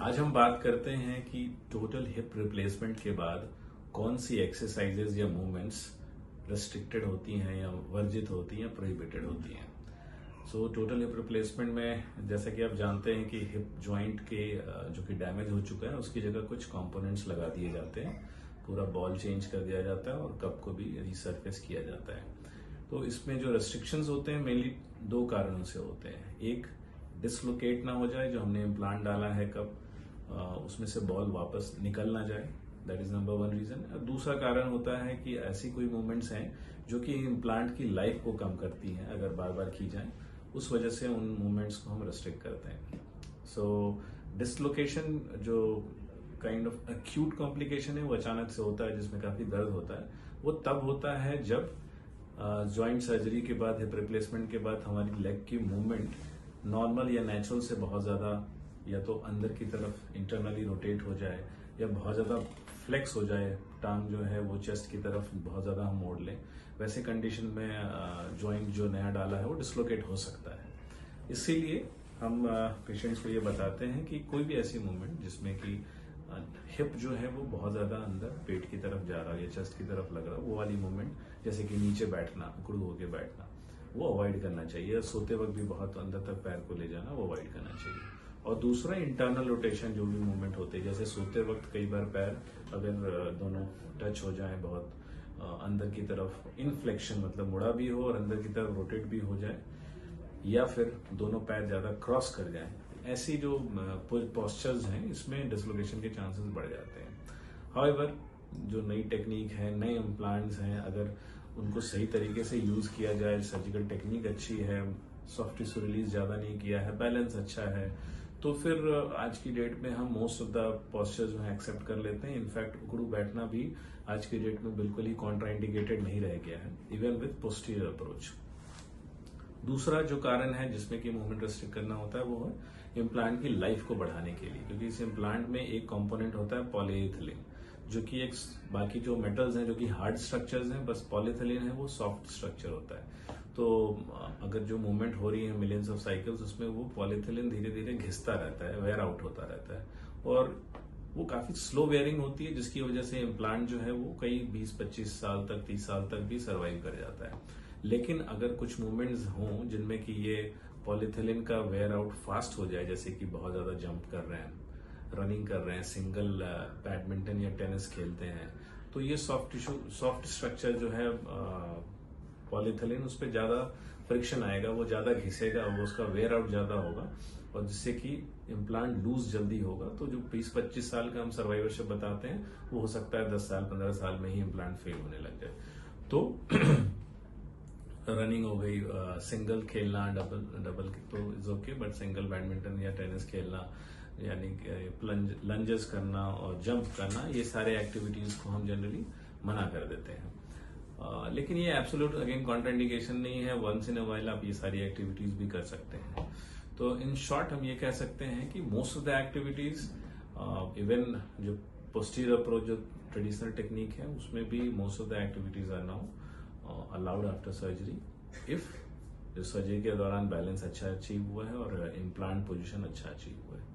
आज हम बात करते हैं कि टोटल हिप रिप्लेसमेंट के बाद कौन सी एक्सरसाइजेज या मूवमेंट्स रेस्ट्रिक्टेड होती हैं या वर्जित होती हैं या प्रोहिबिटेड होती हैं। सो टोटल हिप रिप्लेसमेंट में जैसा कि आप जानते हैं कि हिप जॉइंट के जो कि डैमेज हो चुका है उसकी जगह कुछ कंपोनेंट्स लगा दिए जाते हैं, पूरा बॉल चेंज कर दिया जाता है और कप को भी रिसर्फेस किया जाता है। तो इसमें जो रेस्ट्रिक्शंस होते हैं मेनली दो कारणों से होते हैं। एक, डिसलोकेट ना हो जाए, जो हमने इम्प्लांट डाला है कब उसमें से बॉल वापस निकल ना जाए, that is number one reason. दूसरा कारण होता है कि ऐसी कोई मूवमेंट्स हैं जो कि इम्प्लांट की लाइफ को कम करती हैं, अगर बार बार की जाए उस वजह से उन मूवमेंट्स को हम रेस्ट्रिक्ट करते हैं। सो डिसलोकेशन जो काइंड ऑफ एक्यूट कॉम्प्लिकेशन है वो अचानक से होता है, जिसमें काफी दर्द होता है। वो तब होता है जब जॉइंट सर्जरी के बाद, हिप रिप्लेसमेंट के बाद हमारी लेग की मूवमेंट नॉर्मल या नेचुरल से बहुत ज्यादा या तो अंदर की तरफ इंटरनली रोटेट हो जाए या बहुत ज्यादा फ्लेक्स हो जाए, टांग जो है वो चेस्ट की तरफ बहुत ज्यादा हम मोड़ लें। वैसे कंडीशन में जॉइंट जो नया डाला है वो डिसलोकेट हो सकता है। इसीलिए हम पेशेंट्स को ये बताते हैं कि कोई भी ऐसी मूवमेंट जिसमें कि हिप जो है वो बहुत ज्यादा अंदर पेट की तरफ जा रहा है या चेस्ट की तरफ लग रहा है, वो वाली मूवमेंट, जैसे कि नीचे बैठना, उकड़ू होके बैठना, वो अवॉइड करना चाहिए। सोते वक्त भी बहुत अंदर तक पैर को ले जाना, वो अवॉइड करना चाहिए। और दूसरा, इंटरनल रोटेशन जो भी मूवमेंट होते हैं, जैसे सोते वक्त कई बार पैर अगर दोनों टच हो जाए बहुत अंदर की तरफ, इनफ्लेक्शन मतलब मुड़ा भी हो और अंदर की तरफ रोटेट भी हो जाए, या फिर दोनों पैर ज्यादा क्रॉस कर जाए, ऐसी जो पोस्चर्स हैं इसमें डिसलोकेशन के चांसेस बढ़ जाते हैं। हाउएवर, जो नई टेक्निक है, नए इम्प्लांट्स हैं, अगर उनको सही तरीके से यूज किया जाए, सर्जिकल टेक्निक अच्छी है, सॉफ्ट टिश्यू रिलीज ज्यादा नहीं किया है, बैलेंस अच्छा है, तो फिर आज की डेट में हम मोस्ट ऑफ द पोस्चर्स जो है एक्सेप्ट कर लेते हैं। इनफैक्ट उकड़ू बैठना भी आज की डेट में बिल्कुल ही कॉन्ट्राइंडिकेटेड नहीं रह गया है, इवन विद पोस्टीरियर अप्रोच। दूसरा जो कारण है जिसमें कि मूवमेंट रेस्ट्रिक्ट करना होता है वो है इम्प्लांट की लाइफ को बढ़ाने के लिए, क्योंकि इस इम्प्लांट में एक कंपोनेंट होता है पॉलीइथिलीन, जो कि एक, बाकी जो मेटल्स हैं जो कि हार्ड स्ट्रक्चर्स हैं, बस पॉलीइथिलीन है वो सॉफ्ट स्ट्रक्चर होता है। तो अगर जो मूवमेंट हो रही है मिलियंस ऑफ साइकिल्स, उसमें वो पॉलीइथिलीन धीरे धीरे घिसता रहता है, वेयर आउट होता रहता है, और वो काफी स्लो वेयरिंग होती है, जिसकी वजह से इम्प्लांट जो है वो कई 20-25 साल तक, 30 साल तक भी सर्वाइव कर जाता है। लेकिन अगर कुछ मूवमेंट्स हों जिनमें कि ये पॉलीथिलीन का वेयर आउट फास्ट हो जाए, जैसे कि बहुत ज्यादा जंप कर रहे हैं, रनिंग कर रहे हैं, सिंगल बैडमिंटन या टेनिस खेलते हैं, तो ये सॉफ्ट स्ट्रक्चर जो है पॉलीथिलीन, उस पर ज्यादा फ्रिक्शन आएगा, वो ज्यादा घिसेगा, वो उसका वेयर आउट ज्यादा होगा, और जिससे कि इम्प्लांट लूज जल्दी होगा। तो जो 20-25 साल का हम सर्वाइवरशिप बताते हैं वो हो सकता है 10 साल 15 साल में ही इम्प्लांट फेल होने लग जाए। तो रनिंग हो गई, सिंगल खेलना, डबल तो is okay, but single badminton या टेनिस खेलना, यानी लंजेस करना और जंप करना, ये सारे एक्टिविटीज को हम जनरली मना कर देते हैं। लेकिन ये एब्सोल्यूट अगेन कॉन्ट्राइंडिकेशन नहीं है, वंस इन अ वाइल आप ये सारी एक्टिविटीज भी कर सकते हैं। तो इन शॉर्ट हम ये कह सकते हैं कि most of the activities, even जो पोस्टीरियर अप्रोच जो ट्रेडिशनल टेक्निक है, उसमें भी most of the activities are now allowed after surgery, if surgery के दौरान बैलेंस अच्छा अचीव हुआ है और इम्प्लांट पोजीशन अच्छा अचीव हुआ है।